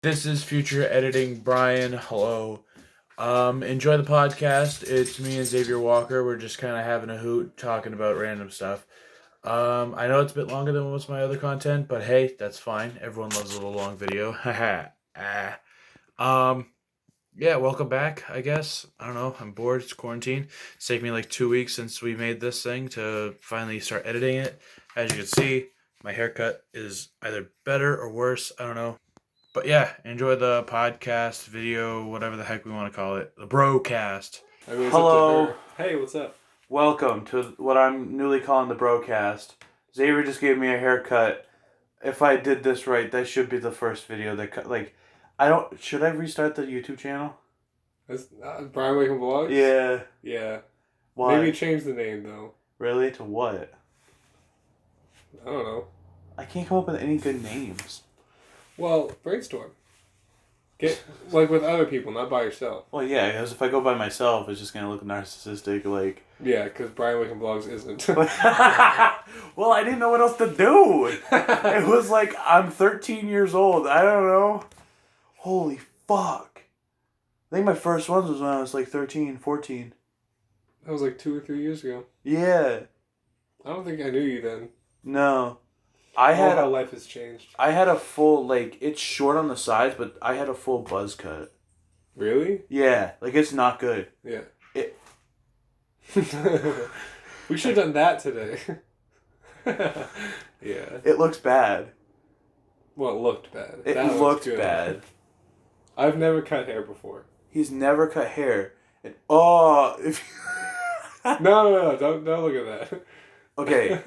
This is future editing Brian. Hello. Enjoy the podcast. It's me and Zavier Walker. We're just kind of having a hoot talking about random stuff. I know it's a bit longer than most of my other content, but hey, that's fine. Everyone loves a little long video. Haha. um, yeah, welcome back, I guess. I don't know. I'm bored. It's quarantine. It's taken me like 2 weeks since we made this thing to finally start editing it. As you can see, my haircut is either better or worse. I don't know. But yeah, enjoy the podcast, video, whatever the heck we want to call it. The BROCAST. I mean, it's up to Hello. her. Hey, what's up? Welcome to what I'm newly calling the BROCAST. Xavier just gave me a haircut. If I did this right, that should be the first video that should I restart the YouTube channel? That's Brian Wakem Vlogs? Yeah. Yeah. Why? Maybe change the name, though. Really? To what? I don't know. I can't come up with any good names. Well, brainstorm. Get, like, with other people, not by yourself. Well, yeah, because if I go by myself, it's just going to look narcissistic, like... Yeah, because Brian Wakem Vlogs isn't. Well, I didn't know what else to do. It was like, I'm 13 years old. I don't know. Holy fuck. I think my first one was when I was like 13, 14. That was like 2 or 3 years ago. Yeah. I don't think I knew you then. No. How life has changed. I had a full, like, it's short on the sides, but I had a full buzz cut. Really? Yeah. Like, it's not good. Yeah. It... We should have done that today. Yeah. It looks bad. Well, it looked bad. It looked bad. I've never cut hair before. He's never cut hair. And, oh, if... No, don't look at that. Okay.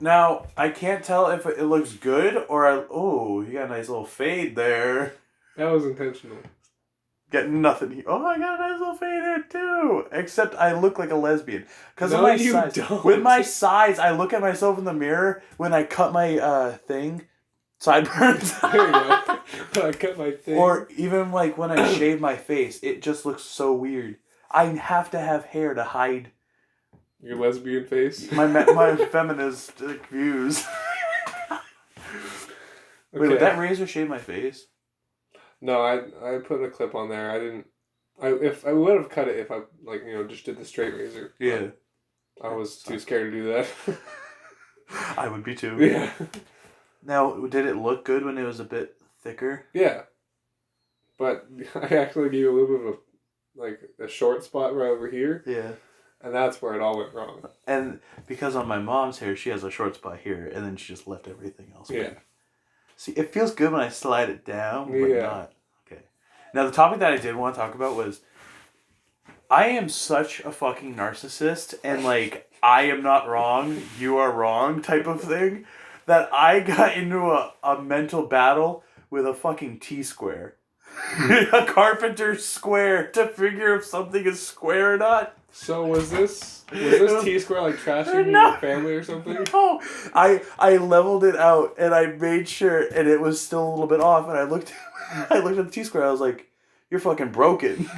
Now, I can't tell if it looks good or oh, you got a nice little fade there. That was intentional. Getting nothing. Oh, I got a nice little fade there too. Except I look like a lesbian because of No, my you size. don't. With my size, I look at myself in the mirror when I cut my sideburns. There you go. I cut my thing. Or even like when I shave my face, it just looks so weird. I have to have hair to hide your lesbian face. my feminist views. Wait, Okay. would that razor shave my face? No, I put a clip on there. I didn't. If I would have cut it if I just did the straight razor. Yeah. I was too scared to do that. I would be too. Yeah. Now, did it look good when it was a bit thicker? Yeah. But I actually gave a little bit of a short spot right over here. Yeah. And that's where it all went wrong. And because on my mom's hair, she has a short spot here, and then she just left everything else. Yeah. Big. See, it feels good when I slide it down, but Yeah. not. Okay. Now, the topic that I did want to talk about was, I am such a fucking narcissist, and like, I am not wrong, you are wrong type of thing, that I got into a mental battle with a fucking T-square. A carpenter's square to figure if something is square or not. So was this T-square like trashing No. your family or something? No, I leveled it out and I made sure, and it was still a little bit off. And I looked at the T-square. I was like, "You're fucking broken."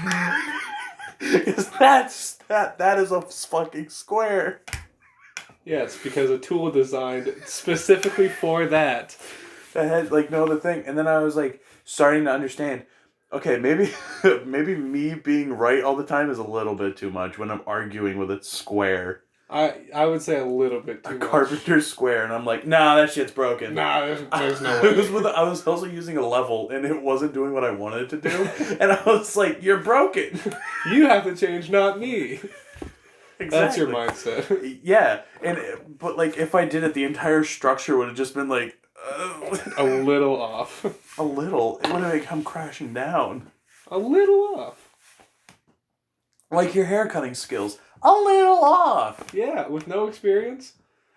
Because that is a fucking square. Yes, because a tool designed specifically for that. That had like no other thing. And then I was like starting to understand. Okay, maybe me being right all the time is a little bit too much when I'm arguing with a square. I would say a little bit too much. Carpenter's square, and I'm like, nah, that shit's broken. Nah, there's no way. I was also using a level, and it wasn't doing what I wanted it to do, and I was like, you're broken. You have to change, not me. Exactly. That's your mindset. Yeah, but like if I did it, the entire structure would have just been like A little off. a little. It would have come crashing down. A little off. Like your hair cutting skills, a little off. Yeah, with no experience.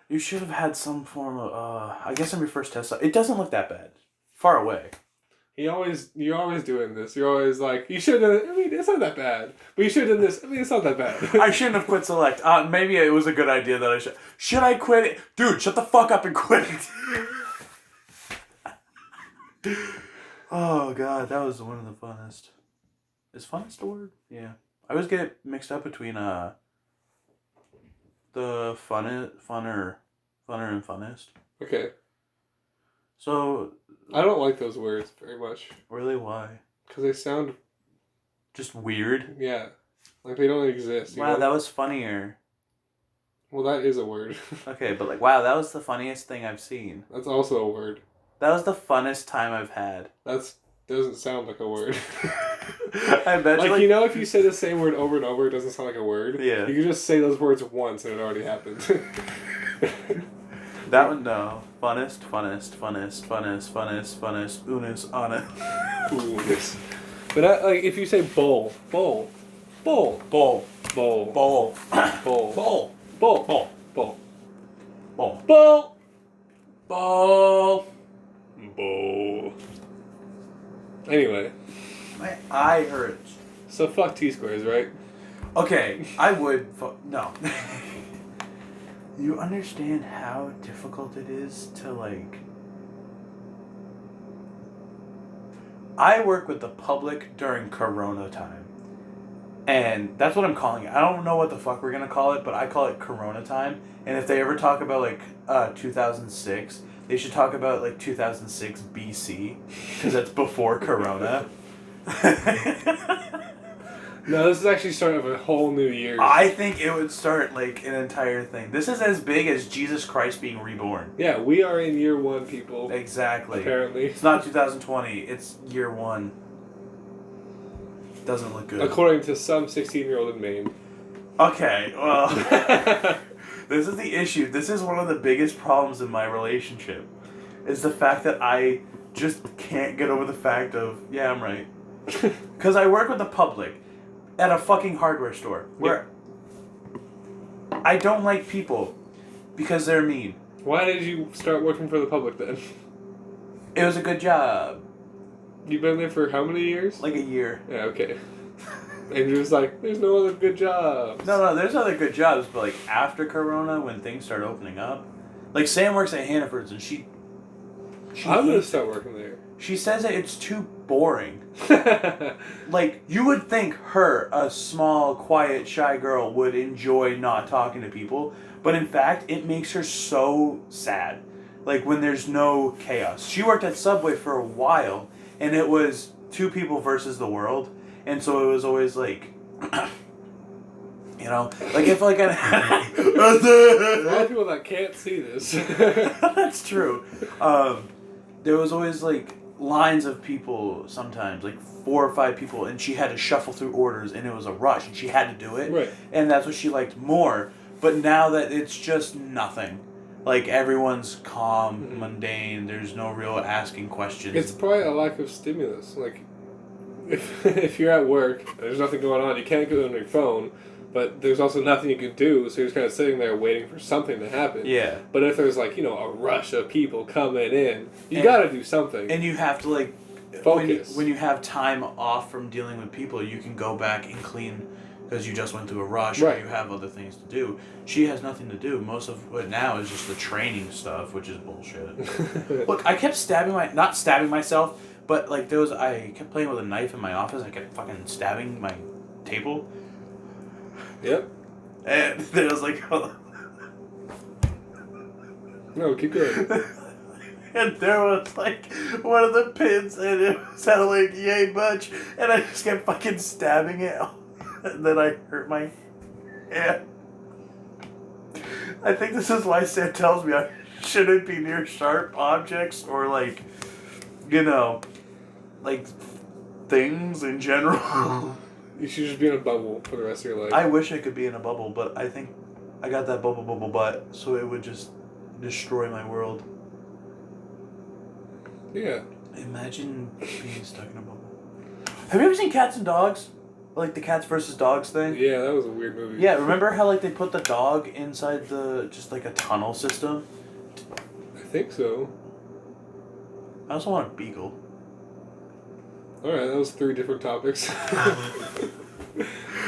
You should have had some form of. I guess on your first test, it doesn't look that bad. Far away. You're always doing this. You're always like, you should have done it. I mean, it's not that bad. But you should have done this. I mean, it's not that bad. I shouldn't have quit Select. Maybe it was a good idea that I should. Should I quit it? Dude, shut the fuck up and quit it. Oh, God. That was one of the funnest. Is funnest a word? Yeah. I always get mixed up between the funner and funnest. Okay. So I don't like those words very much. Really? Why? Because they sound... Just weird? Yeah. Like they don't exist. Wow, that was funnier. Well, that is a word. Okay, but like, wow, that was the funniest thing I've seen. That's also a word. That was the funnest time I've had. Doesn't sound like a word. I bet like, you know, if you say the same word over and over, it doesn't sound like a word. Yeah. You can just say those words once and it already happened. That one, no. Funnest, unis, honest. Unis. But if you say bowl. Bowl. Bowl. Bowl. Bowl. Bowl. Bowl. Bowl. Bowl. Bowl. Bowl. Bowl. Bowl. Anyway. My eye hurts. So fuck T-squares, right? Okay, I would... No. You understand how difficult it is to, like... I work with the public during Corona time. And that's what I'm calling it. I don't know what the fuck we're going to call it, but I call it Corona time. And if they ever talk about, like, 2006, they should talk about, like, 2006 BC. Because that's before Corona. No, this is actually starting of a whole new year. I think it would start, like, an entire thing. This is as big as Jesus Christ being reborn. Yeah, we are in year 1, people. Exactly. Apparently. It's not 2020. It's year 1. Doesn't look good. According to some 16-year-old in Maine. Okay, well... This is the issue. This is one of the biggest problems in my relationship. Is the fact that I just can't get over the fact of, yeah, I'm right. Because I work with the public at a fucking hardware store where I don't like people because they're mean. Why did you start working for the public then? It was a good job. You've been there for how many years? Like a year. Yeah, okay. And you're just like, there's no other good jobs. No, there's other good jobs, but like after Corona, when things start opening up, like Sam works at Hannaford's and she I'm gonna start working there. She says that it's too boring. Like, you would think her, a small, quiet, shy girl, would enjoy not talking to people, but in fact, it makes her so sad. Like, when there's no chaos. She worked at Subway for a while, and it was 2 people versus the world, and so it was always like... You know, like if like a lot of people that can't see this. That's true. There was always like lines of people sometimes, like 4 or 5 people, and she had to shuffle through orders, and it was a rush, and she had to do it. Right. And that's what she liked more. But now that it's just nothing, like everyone's calm, mundane. There's no real asking questions. It's probably a lack of stimulus. Like, if you're at work and there's nothing going on, you can't go on your phone. But there's also nothing you can do, so you're just kind of sitting there waiting for something to happen. Yeah. But if there's, like, you know, a rush of people coming in, you gotta do something. And you have to, like... Focus. When you have time off from dealing with people, you can go back and clean because you just went through a rush or you have other things to do. She has nothing to do. Most of it now is just the training stuff, which is bullshit. Look, I kept not stabbing myself, but, like, I kept playing with a knife in my office. I kept fucking stabbing my table. Yep. And then I was like, oh. No, keep going. And there was like one of the pins, and it sounded like yay much, and I just kept fucking stabbing it, and then I hurt my hand. I think this is why Sam tells me I shouldn't be near sharp objects or like, you know, like things in general. You should just be in a bubble for the rest of your life. I wish I could be in a bubble, but I think I got that bubble butt, so it would just destroy my world. Yeah. Imagine being stuck in a bubble. Have you ever seen Cats and Dogs? Like the Cats versus Dogs thing? Yeah, that was a weird movie. Yeah, remember how like they put the dog inside just like a tunnel system? I think so. I also want a beagle. Alright, that was 3 different topics.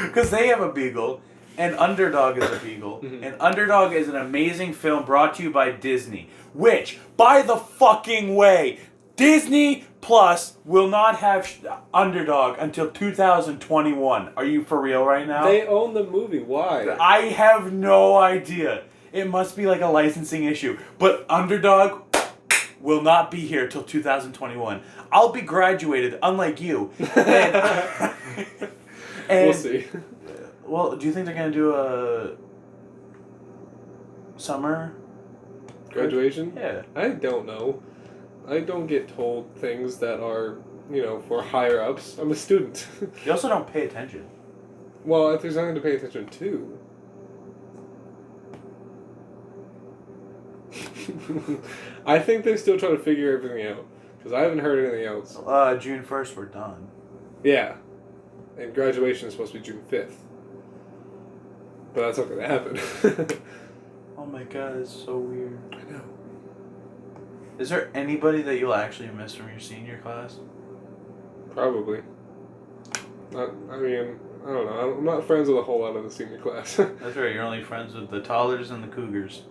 Because they have a beagle, and Underdog is a beagle, and Underdog is an amazing film brought to you by Disney, which, by the fucking way, Disney Plus will not have Underdog until 2021. Are you for real right now? They own the movie. Why? I have no idea. It must be like a licensing issue. But Underdog will not be here till 2021. I'll be graduated, unlike you. And, We'll see. Well, do you think they're going to do a summer Graduation? Yeah. I don't know. I don't get told things that are, for higher ups. I'm a student. You also don't pay attention. Well, if there's nothing to pay attention to. I think they still try to figure everything out. Because I haven't heard anything else. June 1st, we're done. Yeah. And graduation is supposed to be June 5th. But that's not going to happen. Oh my god, it's so weird. I know. Is there anybody that you'll actually miss from your senior class? Probably. I don't know. I'm not friends with a whole lot of the senior class. That's right, you're only friends with the toddlers and the cougars.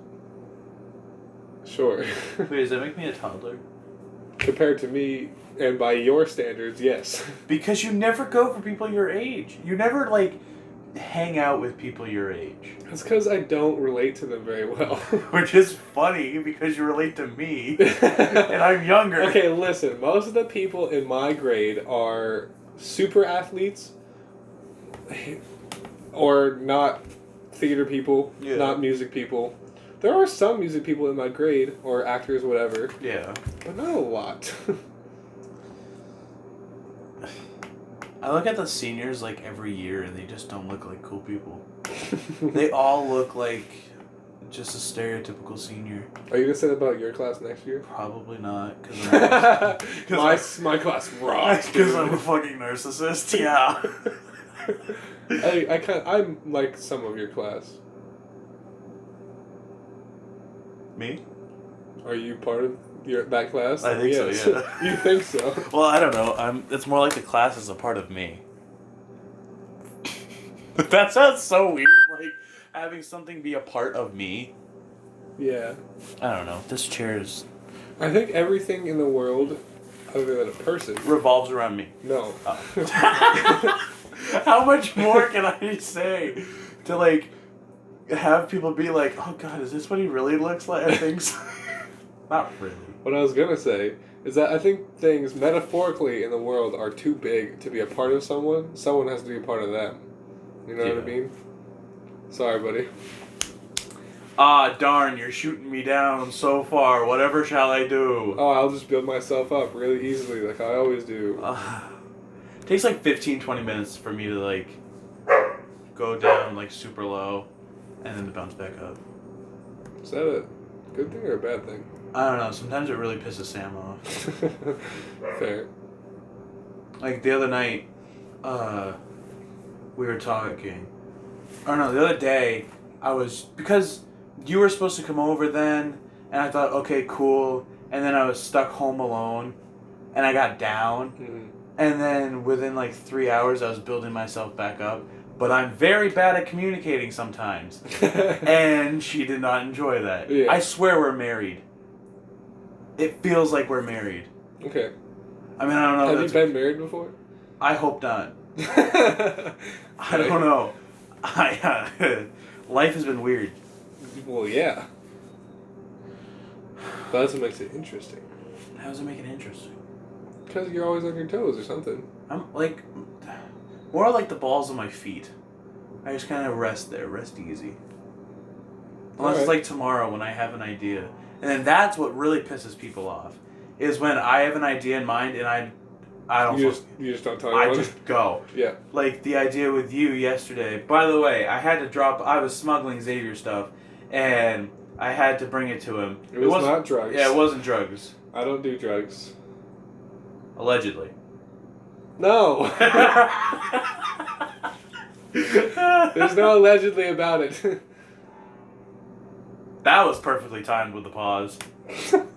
Sure. Wait, does that make me a toddler? Compared to me, and by your standards, yes. Because you never go for people your age. You never, hang out with people your age. That's because I don't relate to them very well. Which is funny, because you relate to me, and I'm younger. Okay, listen. Most of the people in my grade are super athletes, or not theater people, not music people. There are some music people in my grade, or actors, whatever. Yeah. But not a lot. I look at the seniors every year and they just don't look like cool people. They all look like just a stereotypical senior. Are you going to say that about your class next year? Probably not, because my class rocks. Because I'm a fucking narcissist. Yeah. I'm like some of your class. Me? Are you part of that class? I think so, yeah. You think so? Well, I don't know. It's more like the class is a part of me. That sounds so weird, having something be a part of me. Yeah. I don't know. This chair is... I think everything in the world, other than a person... revolves around me. No. Oh. How much more can I say to, have people be like, oh god, is this what he really looks like? I think so. Not really. What I was going to say is that I think things metaphorically in the world are too big to be a part of someone. Someone has to be a part of them. You know what I mean? Sorry, buddy. Ah, darn, you're shooting me down so far. Whatever shall I do? Oh, I'll just build myself up really easily like I always do. It takes 15, 20 minutes for me to go down super low and then to bounce back up. Is that a good thing or a bad thing? I don't know. Sometimes it really pisses Sam off. Fair. The other night, we were talking. Or no, the other day, because you were supposed to come over then, and I thought, okay, cool. And then I was stuck home alone, and I got down. Mm-hmm. And then within 3 hours, I was building myself back up. But I'm very bad at communicating sometimes. And she did not enjoy that. Yeah. I swear we're married. It feels like we're married. Okay. I mean, I don't know. Have you been married before? I hope not. I don't know. Life has been weird. Well, yeah. But that's what makes it interesting. How does it make it interesting? Because you're always on your toes or something. I'm more like the balls of my feet. I just kind of rest there, rest easy. Unless it's tomorrow when I have an idea. And then that's what really pisses people off. Is when I have an idea in mind and I don't... You just don't tell anyone? I just go. Yeah. The idea with you yesterday. By the way, I was smuggling Zavier stuff and I had to bring it to him. It was not drugs. Yeah, it wasn't drugs. I don't do drugs. Allegedly. No! There's no allegedly about it. That was perfectly timed with the pause. Thank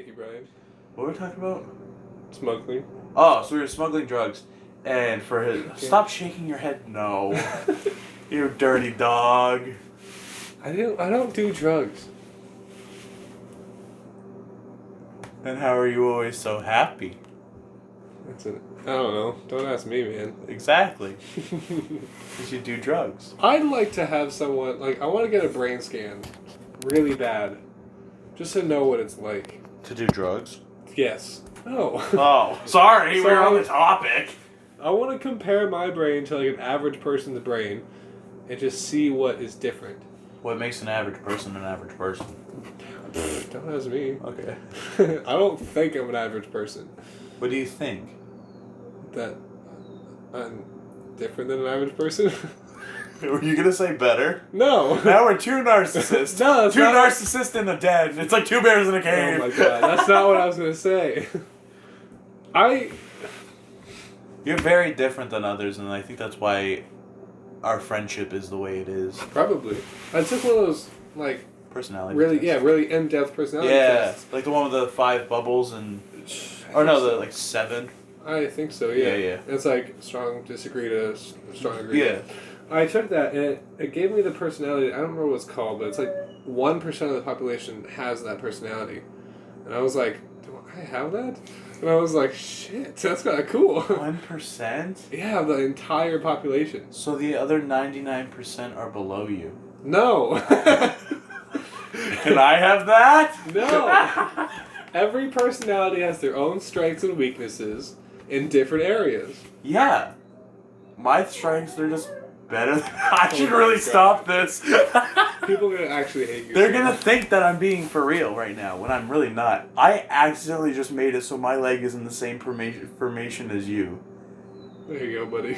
you, Brian. What were we talking about? Smuggling. Oh, so we were smuggling drugs. And for his... Okay. Stop shaking your head. No. You dirty dog. I don't do drugs. Then how are you always so happy? That's it. I don't know. Don't ask me, man. Exactly. You should do drugs. I'd like to have someone... I want to get a brain scan. Really bad. Just to know what it's like. To do drugs? Yes. No. Oh, sorry, So we're on the topic. I want to compare my brain to like an average person's brain and just see what is different. What makes an average person an average person? Don't ask me. Okay. I don't think I'm an average person. What do you think? That I'm different than an average person? Were you gonna say better? No. Now we're two narcissists. No, two narcissists in the den. It's like two bears in a cave. Oh my god, that's not what I was gonna say. You're very different than others, and I think that's why our friendship is the way it is. Probably. I took one of those, like... Personality really, tests. yeah, really in-depth personality tests. Like the one with the 5 bubbles and... Or no, the 7. I think so, yeah. Yeah. It's like strong disagree to strong agree. Yeah. I took that, and it gave me the personality, I don't remember what it's called, but it's like 1% of the population has that personality. And I was like, do I have that? And I was like, shit, that's kind of cool. 1%? Yeah, the entire population. So the other 99% are below you. No. Can I have that? No. Every personality has their own strengths and weaknesses in different areas. Yeah. My strengths, they're just better than... I should my really God. stop this. People are going to actually hate you. They're going to think that I'm being for real right now, when I'm really not. I accidentally just made it so my leg is in the same formation as you. There you go, buddy.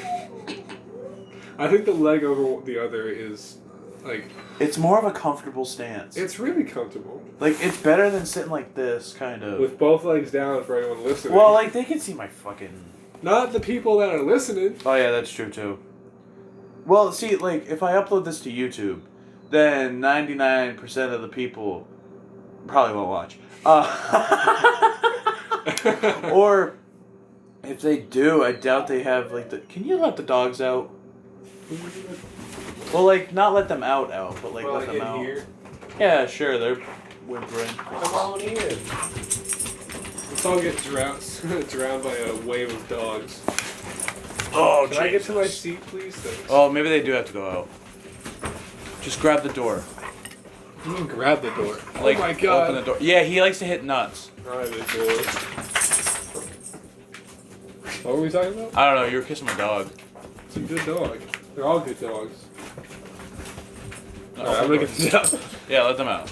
I think the leg over the other is, like... It's more of a comfortable stance. It's really comfortable. Like, it's better than sitting like this, kind of. With both legs down for anyone listening. Well, like, they can see my fucking... Not the people that are listening. Oh, yeah, that's true, too. Well, see, like, if I upload this to YouTube, then 99% of the people probably won't watch. Or, if they do, I doubt they have, like, the... Can you let the dogs out? Well, like, not let them out, but, like, let them out. Here. Yeah, sure, they're whimpering. Come on in. Let's all get drowned by a wave of dogs. Oh, Can I get to my seat, please? Thanks. Oh, maybe they do have to go out. Just grab the door. You can grab the door. Like, oh my god. open the door. Yeah, he likes to hit nuts. Alright, the door. What were we talking about? I don't know, you were kissing my dog. It's a good dog. They're all good dogs. No, Alright, I'm gonna get this out. Yeah, let them out.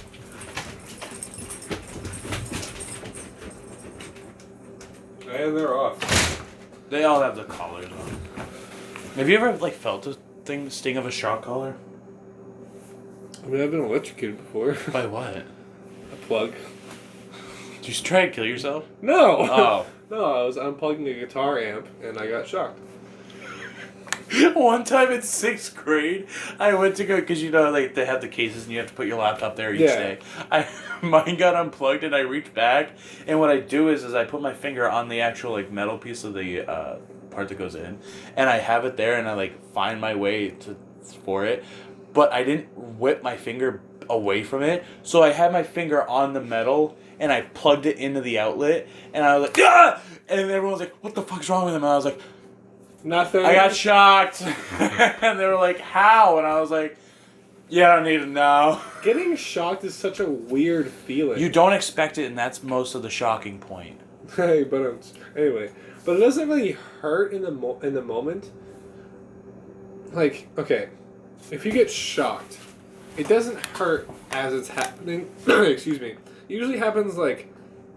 And they're off. They all have the collars on. Have you ever, like, felt the sting of a shock collar? I mean, I've been electrocuted before. By what? A plug. Did you try to kill yourself? No! Oh. No, I was unplugging a guitar amp and I got shocked. One time in 6th grade, I went to go, because you know, like, they have the cases and you have to put your laptop there each day. Mine got unplugged and I reached back, and what I do is I put my finger on the actual, like, metal piece of the part that goes in, and I have it there and I, like, find my way for it, but I didn't whip my finger away from it, so I had my finger on the metal and I plugged it into the outlet, and I was like, ah! And everyone was like, what the fuck's wrong with him? And I was like, nothing. I got shocked. And they were like, how? And I was like, yeah, I don't need to know. Getting shocked is such a weird feeling. You don't expect it, and that's most of the shocking point. Hey, but anyway, but it doesn't really hurt in the moment. Like, okay, if you get shocked, it doesn't hurt as it's happening. Excuse me. It usually happens like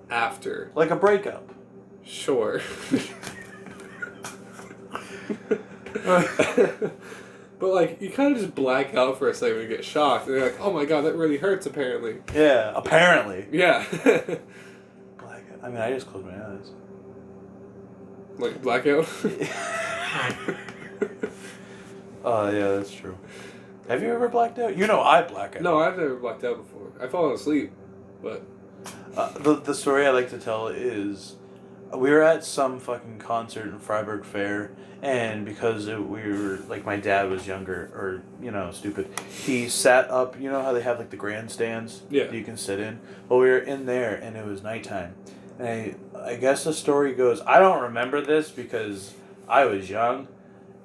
after. Like a breakup. Sure. But like, you kind of just black out for a second when you get shocked, and you're like, oh my god, that really hurts apparently. Yeah, apparently. Yeah. Blackout. I mean, I just closed my eyes. Like blackout? Oh, yeah, that's true. Have you ever blacked out? You know I black out. No, I've never blacked out before. I've fallen asleep, but... The story I like to tell is, we were at some fucking concert in Freiburg Fair, and because we were, like, my dad was younger, or, you know, stupid, he sat up, you know how they have, like, the grandstands that you can sit in? Well, we were in there, and it was nighttime. And I guess the story goes, I don't remember this because I was young.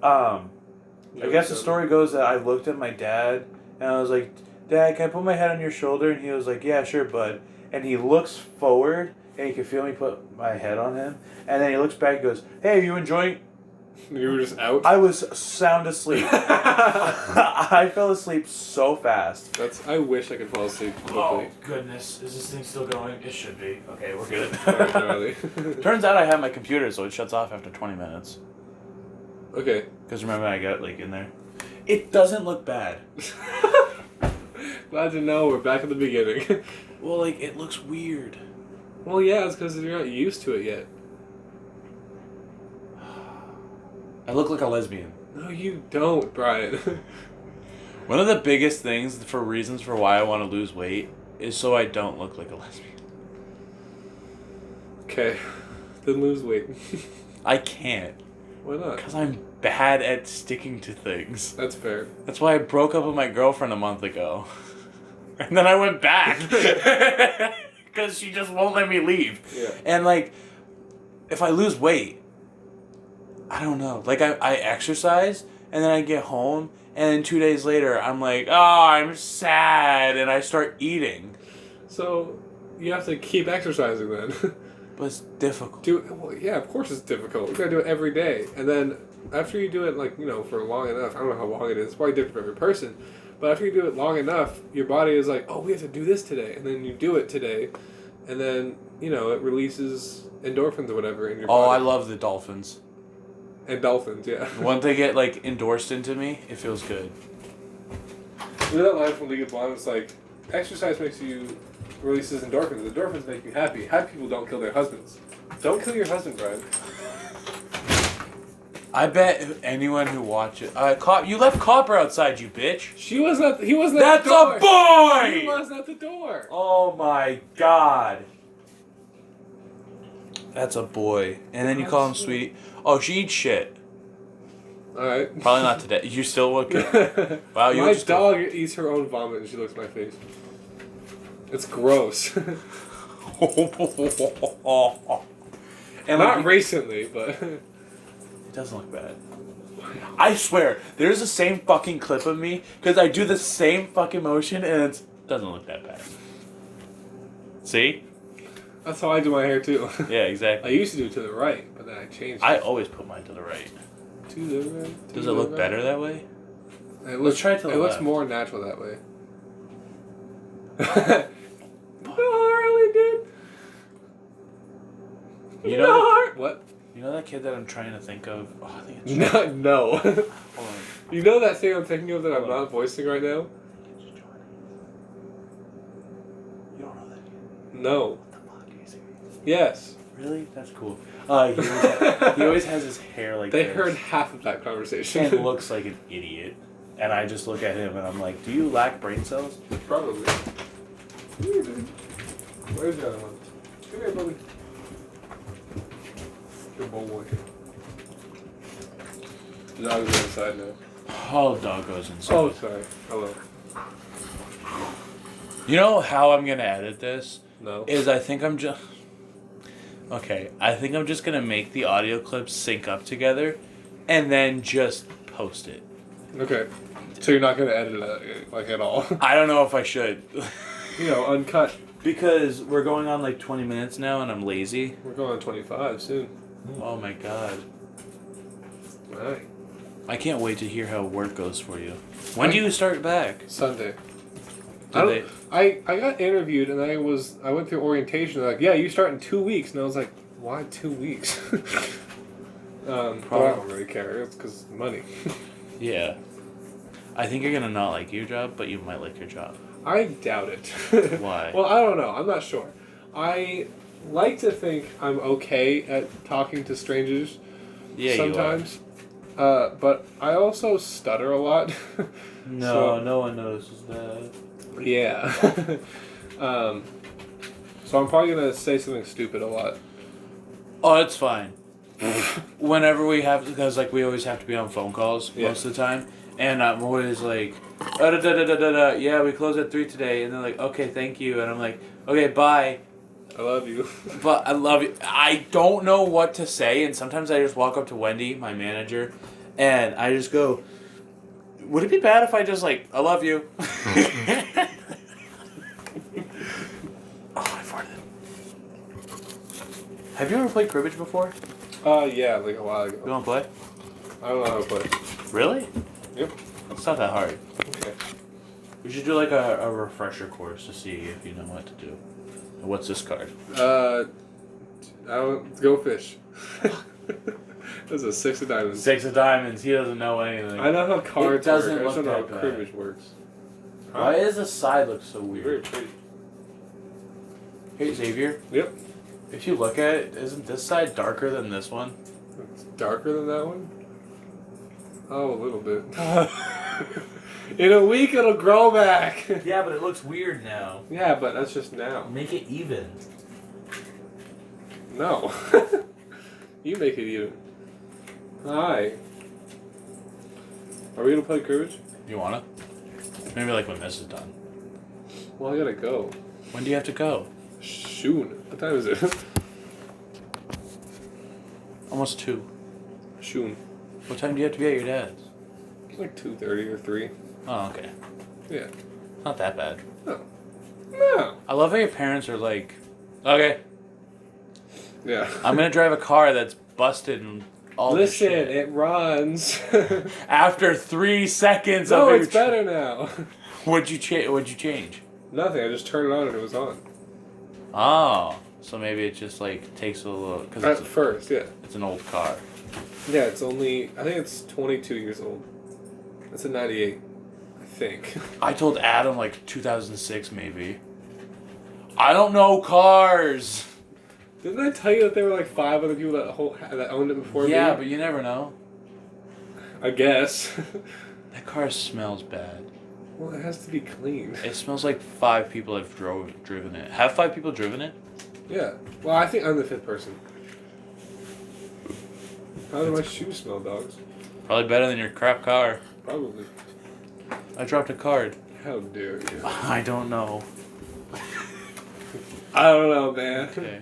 I guess the story goes that I looked at my dad, and I was like, Dad, can I put my head on your shoulder? And he was like, yeah, sure, bud. and he looks forward, and he can feel me put my head on him, and then he looks back and goes, "Hey, are you enjoying?" You were just out? I was sound asleep. I fell asleep so fast. I wish I could fall asleep quickly. Oh, goodness. Is this thing still going? It should be. Okay, we're good. Alright, Charlie. Turns out I have my computer, so it shuts off after 20 minutes. Okay. Because remember, I got, like, in there. It doesn't look bad. Glad to know we're back at the beginning. Well, like, it looks weird. Well, yeah, it's because you're not used to it yet. I look like a lesbian. No, you don't, Brian. One of the biggest things for reasons for why I want to lose weight is so I don't look like a lesbian. Okay. Then lose weight. I can't. Why not? Because I'm bad at sticking to things. That's fair. That's why I broke up with my girlfriend a month ago. And then I went back. Because she just won't let me leave. Yeah. And, like, if I lose weight, I don't know. Like, I exercise, and then I get home, and then 2 days later, I'm like, oh, I'm sad, and I start eating. So, you have to keep exercising then. But it's difficult. Well, yeah, of course it's difficult. You gotta do it every day. And then, after you do it, like, for long enough, I don't know how long it is, it's probably different for every person, but after you do it long enough, your body is like, oh, we have to do this today. And then you do it today, and then, it releases endorphins or whatever in your body. Oh, I love the dolphins. And dolphins, yeah. Once they get, like, endorsed into me, it feels good. You know that line from League of Blonde? It's like, exercise releases endorphins. Endorphins make you happy. Happy people don't kill their husbands. Don't kill your husband, Brian. I bet anyone who watches... you left Copper outside, you bitch. He wasn't at the door. That's a boy! He wasn't at the door. Oh, my God. That's a boy. And then you call him sweet. Oh, she eats shit. Alright. Probably not today. You still look good. Wow, you My dog eats her own vomit and she looks at my face. It's gross. And Not recently, but... It doesn't look bad. I swear, there's the same fucking clip of me, because I do the same fucking motion, and it doesn't look that bad. See? That's how I do my hair, too. Yeah, exactly. I used to do it to the right, but then I changed it. I always put mine to the right. To the right. Does it look better that way? Let's try it to the It looks left. more natural that way. No, Harley, dude. You know, What? you know that kid that I'm trying to think of? Oh, I think it's... No. Hold on. You know that thing I'm thinking of that I'm Hold on. not voicing right now? You don't know that kid? No. What the fuck is he? Yes. Really? That's cool. He always has his hair like They this. heard half of that conversation. And looks like an idiot. And I just look at him and I'm like, do you lack brain cells? Probably. Come here, dude. Where's the other one? Come here, buddy. Good boy. The dog's inside now. Oh, the dog goes inside. Oh, sorry. Hello. You know how I'm going to edit this? No. Is I think I'm just... Okay, I think I'm just going to make the audio clips sync up together and then just post it. Okay. So you're not going to edit it, like, at all? I don't know if I should. Uncut. Because we're going on like 20 minutes now and I'm lazy. We're going on 25 soon. Oh my god. Alright. I can't wait to hear how work goes for you. When do you start back? Sunday. Did I got interviewed and I went through orientation. They're like, yeah, you start in 2 weeks, and I was like, why 2 weeks? But I don't really care. It's because money. Yeah. I think you're gonna not like your job, but you might like your job. I doubt it. Why? Well, I don't know. I'm not sure. I like to think I'm okay at talking to strangers. Yeah, sometimes. But I also stutter a lot. No, no one notices that. Yeah. So I'm probably gonna say something stupid a lot. Oh, it's fine. Whenever we have, because like we always have to be on phone calls most of the time, and I'm always like, yeah, we close at 3 today, and they're like, okay, thank you, and I'm like, okay, bye. I love you. But I love you. I don't know what to say, and sometimes I just walk up to Wendy, my manager, and I just go, would it be bad if I just like, I love you? Oh, I Have you ever played cribbage before? Yeah, like a while You ago. want to play? I don't know how to play. Really? Yep. It's not that hard. Okay. We should do like a refresher course to see if you know what to do. What's this card? Go fish. That's a 6 of diamonds. 6 of diamonds. He doesn't know anything. I know how cards doesn't work. I just don't look know that how bad. cribbage works. Why does the side look so Very weird? pretty. Hey Xavier, Yep. if you look at it, isn't this side darker than this one? It's darker than that one? Oh, a little bit. In a week, it'll grow back. Yeah, but it looks weird now. Yeah, but that's just now. Make it even. No. You make it even. Hi. Are we gonna play cribbage? You wanna? Maybe like when this is done. Well, I gotta go. When do you have to go? Soon. What time is it? Almost 2. Soon. What time do you have to be at your dad's? It's like 2:30 or 3. Oh, okay. Yeah. Not that bad. No. No. I love how your parents are like, okay, Yeah. I'm gonna drive a car that's busted and all this Listen, shit. it runs. After 3 seconds No, of it's better now. What'd you change? Nothing. I just turned it on and it was on. Oh, so maybe it just like takes a little because At first, yeah. it's an old car. Yeah, it's only. I think it's 22 years old. It's a 98. I think. I told Adam like 2006 maybe. I don't know cars. Didn't I tell you that there were like 5 other people that owned it before me? Yeah, but you never know. I guess. That car smells bad. Well, it has to be clean. It smells like 5 people have driven it. Have 5 people driven it? Yeah. Well, I think I'm the 5th person. How do my shoes smell, dogs? Probably better than your crap car. Probably. I dropped a card. How dare you? I don't know. I don't know, man. Okay.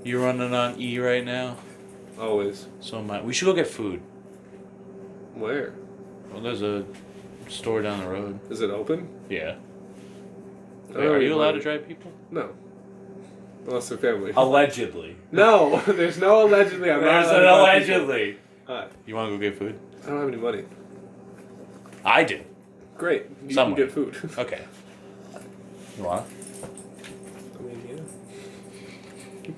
You running on E right now? Always. So am I. We should go get food. Where? Well, there's a store down the road. Is it open? Yeah. I Wait, don't are know you allowed to money. drive people? No. Unless they're family. Allegedly. No, there's no allegedly. I'm There's not an allowed to drive people. allegedly. Hi. You want to go get food? I don't have any money. I do. Great. You Somewhere. can get food. Okay. You want? I mean, yeah.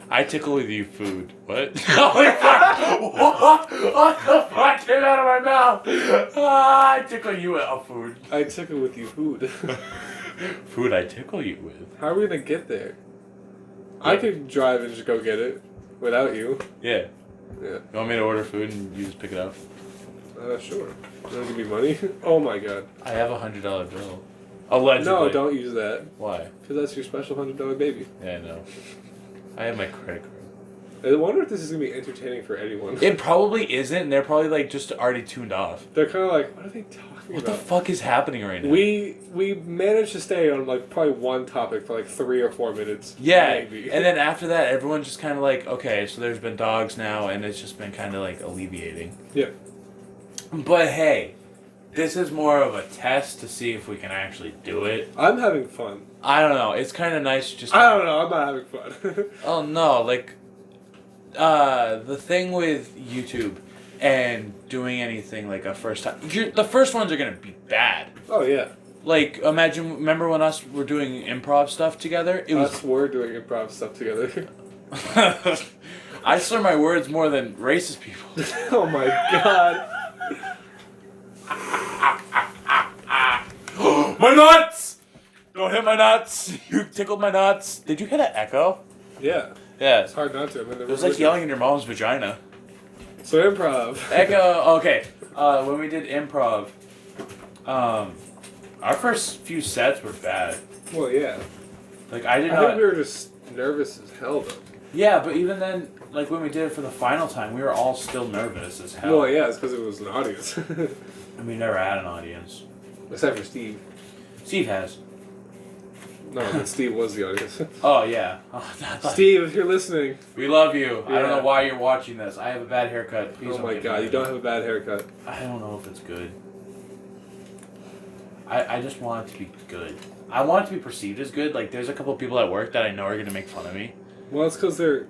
I tickle with you food. What? Holy fuck! What the fuck came out of my mouth? I tickle you with food. I tickle with you food. Food I tickle you with. How are we gonna get there? I could drive and just go get it without you. Yeah. Yeah. You want me to order food and you just pick it up? Sure. You wanna give me money? Oh my god. I have $100 bill. Allegedly. No, don't use that. Why? Because that's your special $100 baby. Yeah, I know. I have my credit card. I wonder if this is gonna be entertaining for anyone. It probably isn't, and they're probably like just already tuned off. They're kind of like, what are they talking What about? the fuck is happening right now? We managed to stay on like probably one topic for like 3 or 4 minutes. Yeah, Maybe. and then after that, everyone's just kind of like, okay, so there's been dogs now, and it's just been kind of like alleviating. Yeah. But hey, this is more of a test to see if we can actually do it. I'm having fun. I don't know. It's kind of nice just. I don't know. I'm not having fun. Oh no! Like, the thing with YouTube and doing anything like a first time, the first ones are gonna be bad. Oh yeah. Like, remember when us were doing improv stuff together? It was. Us were doing improv stuff together. I slur my words more than racist people. Oh my god. My nuts! Don't hit my nuts! You tickled my nuts. Did you hear that echo? Yeah. Yeah. It's hard not to. I mean, It was like yelling in your mom's vagina. So improv. Echo. Okay. When we did improv, our first few sets were bad. Well, yeah. Like I did I not. think we were just nervous as hell though. Yeah, but even then, like when we did it for the final time, we were all still nervous as hell. Well, yeah, it's because it was an audience. And we never had an audience. Except for Steve. Steve has. No, but Steve was the audience. Oh yeah. Oh, Steve, if you're listening. We love you. I don't Yeah. know why you're watching this. I have a bad haircut. Please Oh don't my get god, mad you at don't me. have a bad haircut. I don't know if it's good. I just want it to be good. I want it to be perceived as good. Like, there's a couple of people at work that I know are going to make fun of me. Well, it's because they're...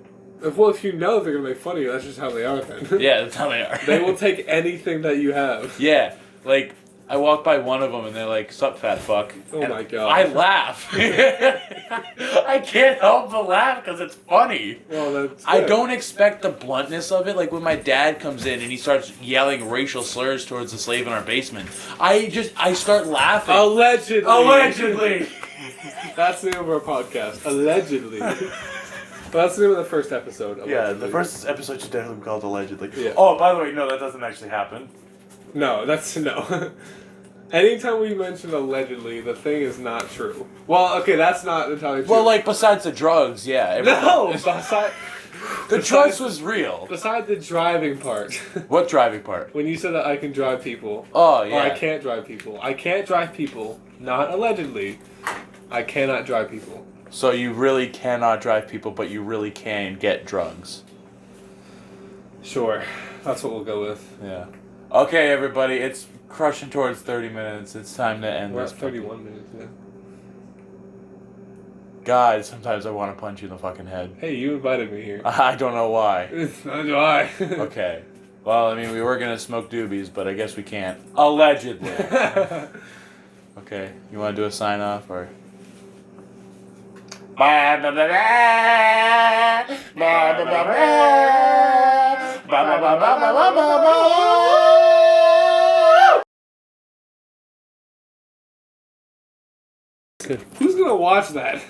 Well, if you know they're going to make fun of you, that's just how they are then. Yeah, that's how they are. They will take anything that you have. Yeah, like, I walk by one of them and they're like, "Sup, fat fuck." Oh and my god. I laugh. I can't help but laugh because it's funny. Well, that's I good. don't expect the bluntness of it. Like when my dad comes in and he starts yelling racial slurs towards the slave in our basement, I start laughing. Allegedly. Allegedly. That's the name of our podcast. Allegedly. Well, that's the name of the first episode. Yeah, Allegedly. the first episode should definitely be called Allegedly. Yeah. Oh, by the way, no, that doesn't actually happen. No, that's no. Anytime we mention allegedly, the thing is not true. Well, okay, that's not entirely true. Well, like besides the drugs, yeah. no, beside The drugs was real. beside the driving part. What driving part? When you said that I can drive people. Oh yeah. Or I can't drive people. I can't drive people. Not allegedly. I cannot drive people. So you really cannot drive people, but you really can get drugs. Sure, that's what we'll go with. Yeah. Okay, everybody, it's crushing towards 30 minutes. It's time to end We're this. at 31 minutes now. God, sometimes I want to punch you in the fucking head. Hey, you invited me here. I don't know why. Neither do I. Okay. Well, I mean, we were going to smoke doobies, but I guess we can't. Allegedly. Okay, you want to do a sign off or? Who's gonna watch that?